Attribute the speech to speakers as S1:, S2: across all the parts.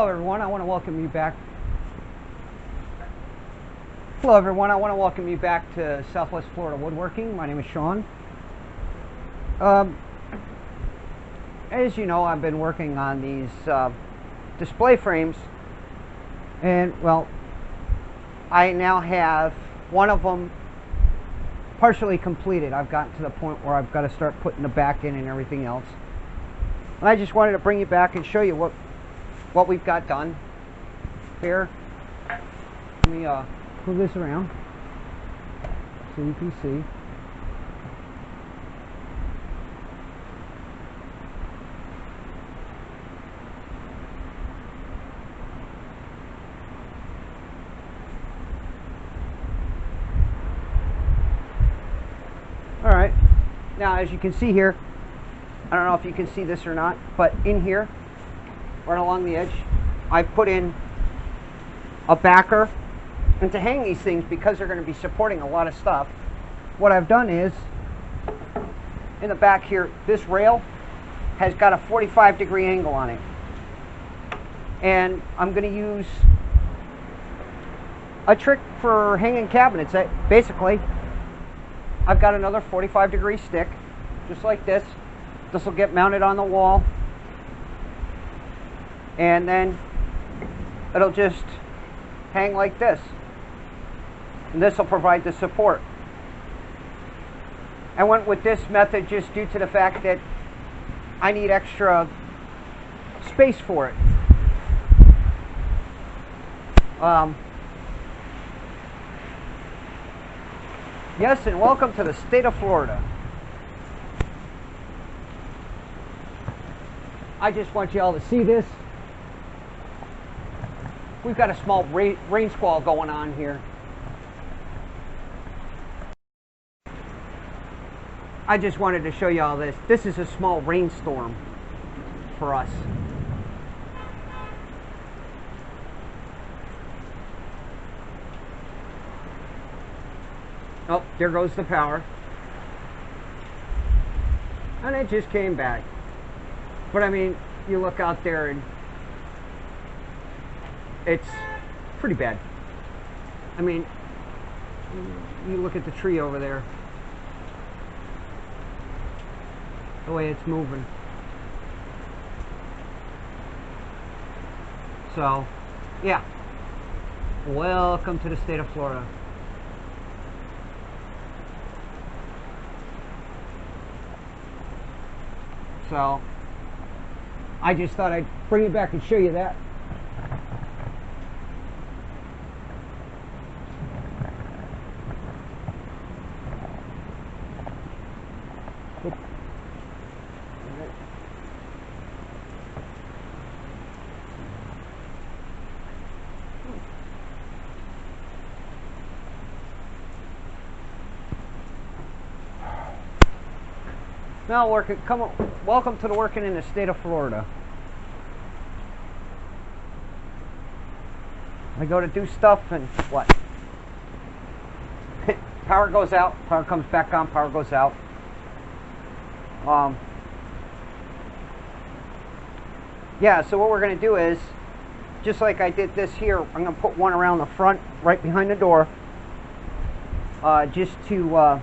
S1: Hello everyone, I want to welcome you back. Hello everyone, I want to welcome you back to Southwest Florida Woodworking. My name is Sean. As you know, I've been working on these display frames, and well, I now have one of them partially completed. I've gotten to the point where I've got to start putting the back in and everything else. And I just wanted to bring you back and show you what we've got done here. Let me move this around so you can see. Alright, now as you can see here, I don't know if you can see this or not, but in here, right along the edge, I've put in a backer. And to hang these things, because they're going to be supporting a lot of stuff, what I've done is, in the back here, this rail has got a 45-degree angle on it. And I'm going to use a trick for hanging cabinets. Basically, I've got another 45-degree stick, just like this. This will get mounted on the wall. And then it'll just hang like this. And this will provide the support. I went with this method just due to the fact that I need extra space for it. Yes, and welcome to the state of Florida. I just want you all to see this. We've got a small rain squall going on here. I just wanted to show you all this. This is a small rainstorm for us. Oh, there goes the power. And it just came back. But I mean, you look out there and it's pretty bad. I mean, you look at the tree over there, the way it's moving. So, yeah. Welcome to the state of Florida. So, I just thought I'd bring it back and show you that. Now, welcome to the working in the state of Florida. I go to do stuff and what? Power goes out, power comes back on, power goes out. Yeah, so what we're going to do is, just like I did this here, I'm going to put one around the front, right behind the door, just to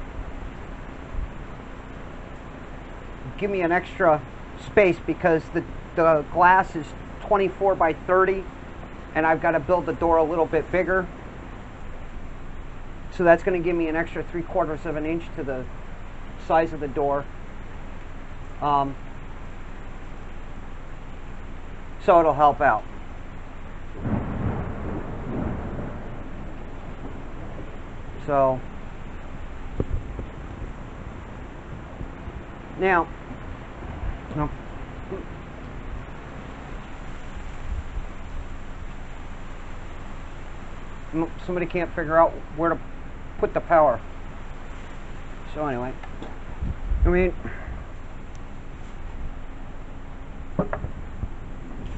S1: give me an extra space, because the glass is 24 by 30 and I've got to build the door a little bit bigger, so that's going to give me an extra 3/4 of an inch to the size of the door. So it'll help out. So now, somebody can't figure out where to put the power. So anyway, I mean, I'm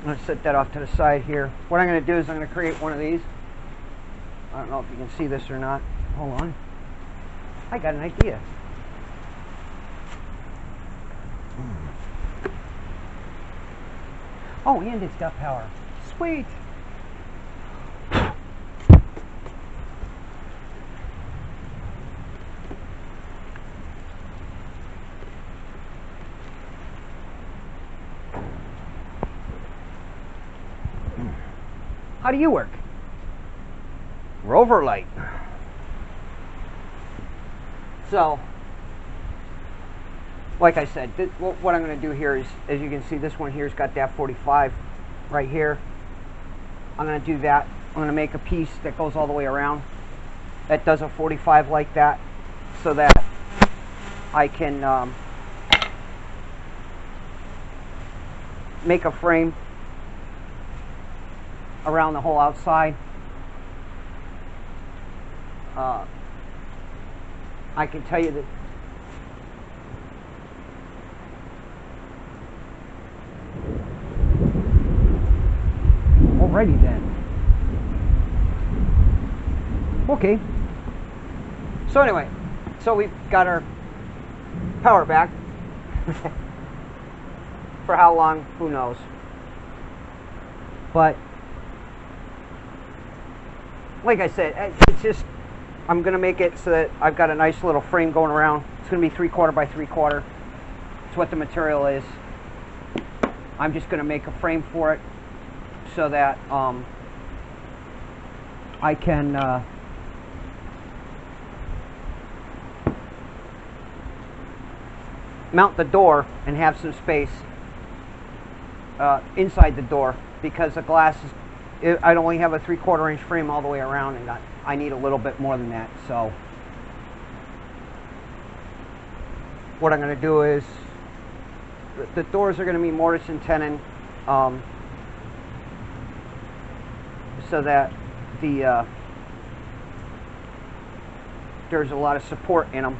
S1: going to set that off to the side here. What I'm going to do is I'm going to create one of these. I don't know if you can see this or not. Hold on. I got an idea. Oh, and it's got power. Sweet. How do you work? Rover light. So, like I said, what I'm going to do here is, as you can see, this one here's got that 45 right here. I'm going to do that. I'm going to make a piece that goes all the way around that does a 45 like that, so that I can make a frame around the whole outside. I can tell you that alrighty then. Okay. So anyway, so we've got our power back. For how long, who knows. But like I said, it's just, I'm going to make it so that I've got a nice little frame going around. It's going to be 3/4 by 3/4. It's what the material is. I'm just going to make a frame for it so that I can mount the door and have some space inside the door, because the glass is, I only have a 3/4 inch frame all the way around, and I need a little bit more than that. So what I'm going to do is, the doors are going to be mortise and tenon, so that there's a lot of support in them.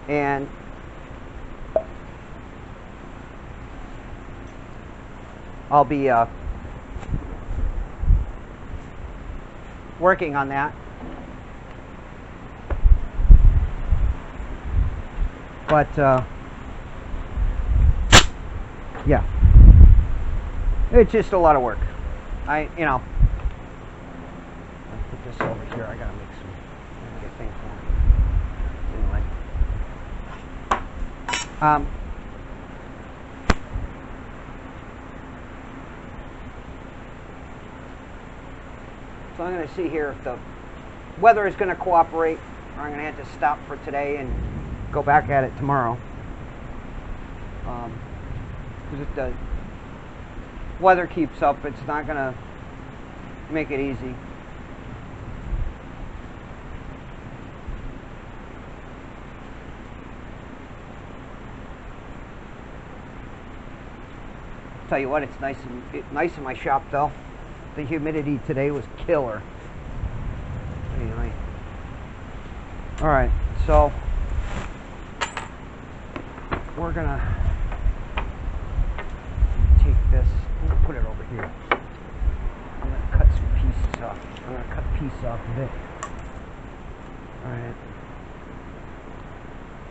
S1: And I'll be working on that. But yeah, it's just a lot of work. I'll put this over here. I gotta make some things for me. Anyway, so I'm going to see here if the weather is going to cooperate, or I'm going to have to stop for today and go back at it tomorrow. Because if the weather keeps up, it's not going to make it easy. Tell you what, it's nice in my shop though. The humidity today was killer. Anyway, all right, so we're gonna take this and put it over here. I'm gonna cut some pieces off. I'm gonna cut a piece off of it. All right,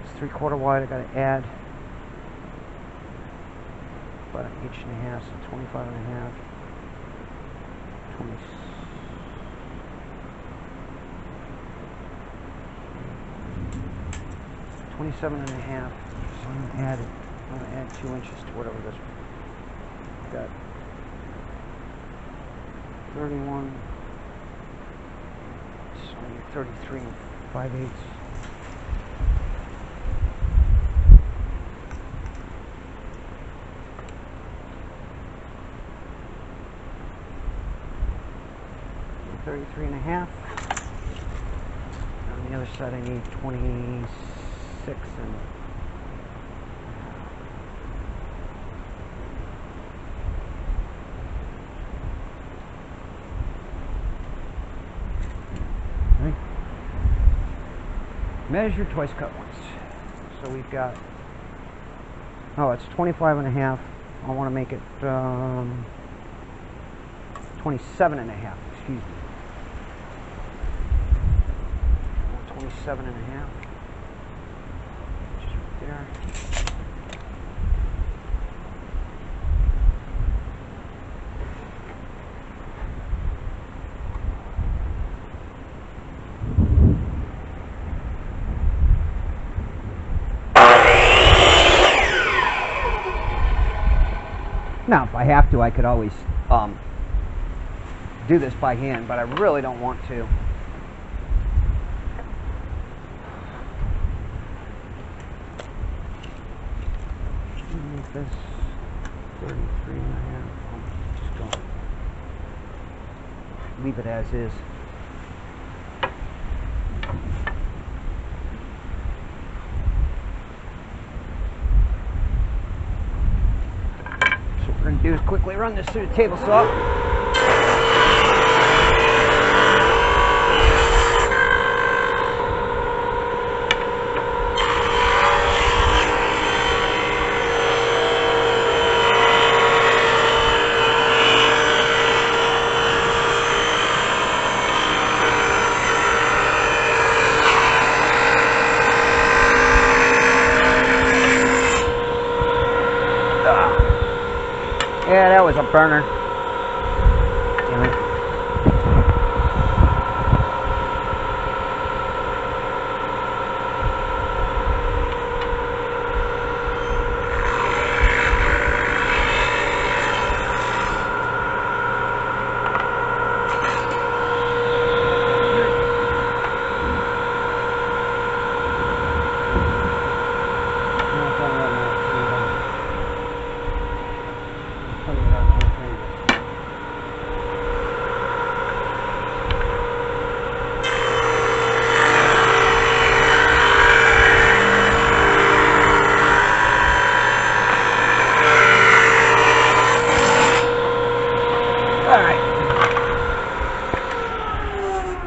S1: it's 3/4 wide. I gotta add about 1.5 inches, so 25.5. 27.5. So I'm gonna add 2 inches to whatever this one. Got 31. So I need 33 5/8. On the other side I need 26 and right. Measure twice, cut once. So we've got, oh, it's 25.5. I want to make it 27.5. Excuse me. 27.5. Just right there. Now, if I have to, I could always do this by hand, but I really don't want to. Make this 33 and a half. Just go. Leave it as is. So what we're going to do is quickly run this through the table saw. Yeah, that was a burner. Damn it.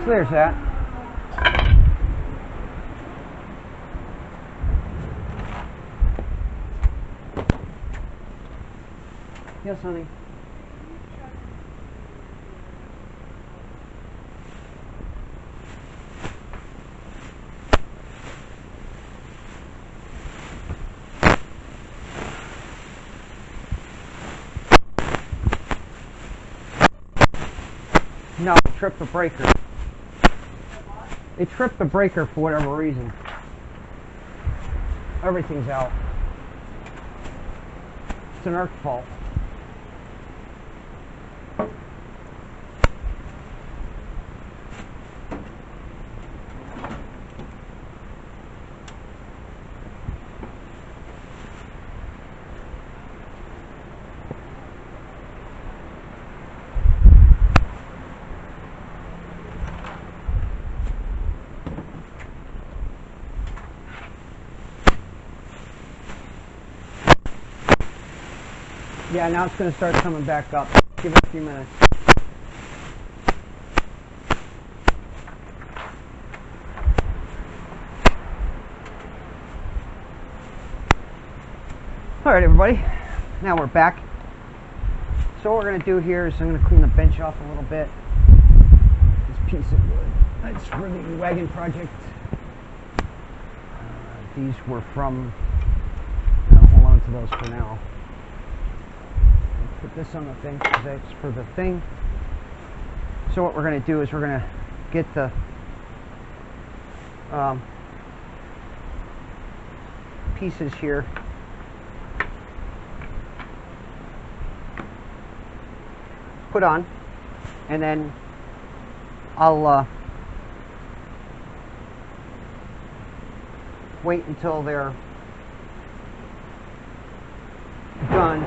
S1: So there's that. Yes, honey. No, it tripped the breaker. It tripped the breaker for whatever reason. Everything's out. It's an earth fault. Yeah, now it's going to start coming back up. Give it a few minutes. Alright everybody, now we're back. So what we're going to do here is I'm going to clean the bench off a little bit. This piece of wood, that's for the wagon project. These were from, I'll hold on to those for now. Put this on the thing because that's for the thing. So what we're going to do is we're going to get the pieces here put on, and then I'll wait until they're done.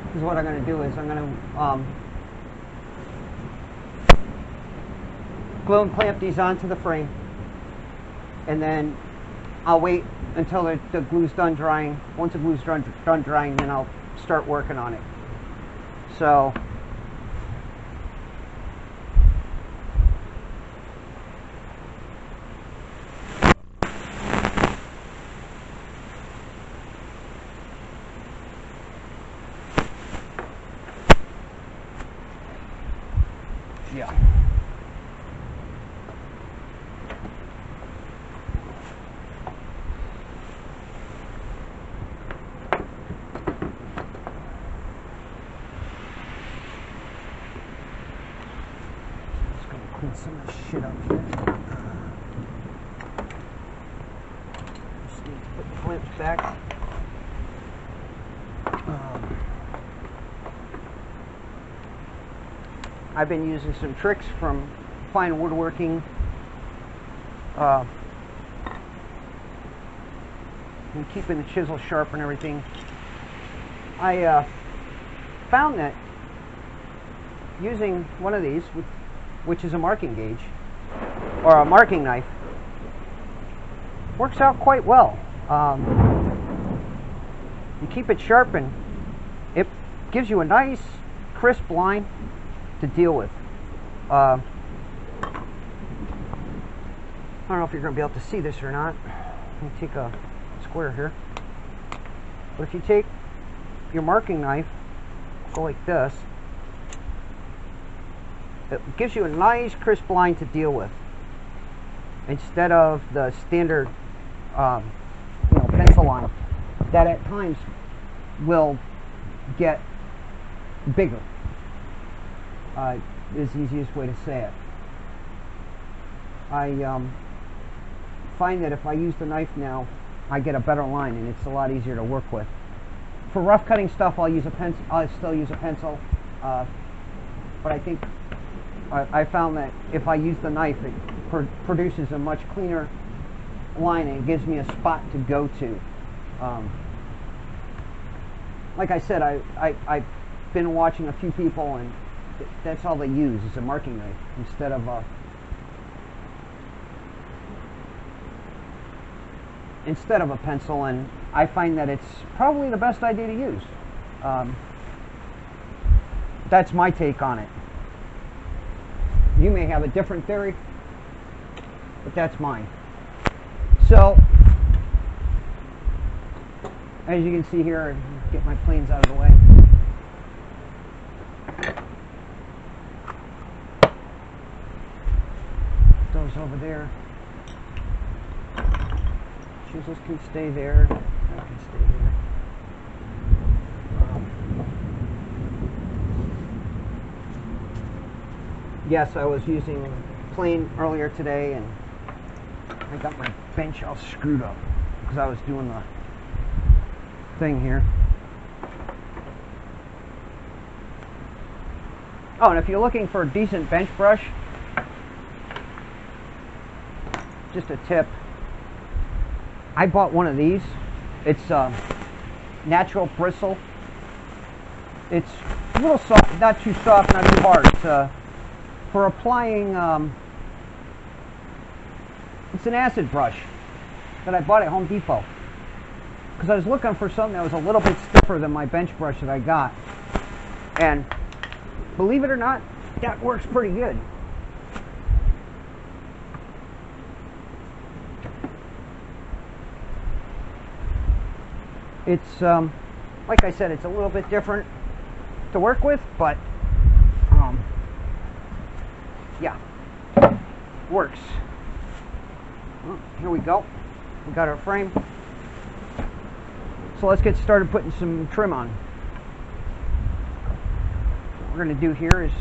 S1: Because what I'm going to do is I'm going to glue and clamp these onto the frame, and then I'll wait until the glue's done drying. Once the glue's done drying, then I'll start working on it. So yeah. Just gonna clean some of this shit up here. Just need to put the I've been using some tricks from fine woodworking and keeping the chisel sharp and everything. I found that using one of these, which is a marking gauge or a marking knife, works out quite well. You keep it sharp and it gives you a nice crisp line to deal with. I don't know if you're going to be able to see this or not. Let me take a square here. But if you take your marking knife, go like this, it gives you a nice crisp line to deal with instead of the standard pencil line that at times will get bigger. Is the easiest way to say it. I find that if I use the knife now, I get a better line and it's a lot easier to work with. For rough cutting stuff, I'll use a pencil. I still use a pencil, but I think I found that if I use the knife, it produces a much cleaner line and it gives me a spot to go to. Like I said, I've been watching a few people and that's all they use is a marking knife instead of a pencil, and I find that it's probably the best idea to use. That's my take on it. You may have a different theory, but that's mine. So, as you can see here, get my planes out of the way. Those over there. Chisels can stay there. That can stay there. Yes, I was using plane earlier today, and I got my bench all screwed up because I was doing the thing here. Oh, and if you're looking for a decent bench brush, just a tip. I bought one of these. It's natural bristle. It's a little soft, not too soft, not too hard. It's for applying. It's an acid brush that I bought at Home Depot because I was looking for something that was a little bit stiffer than my bench brush that I got, and believe it or not, that works pretty good. It's like I said, it's a little bit different to work with, but yeah, works. Well, here we go. We got our frame. So let's get started putting some trim on. What we're going to do here is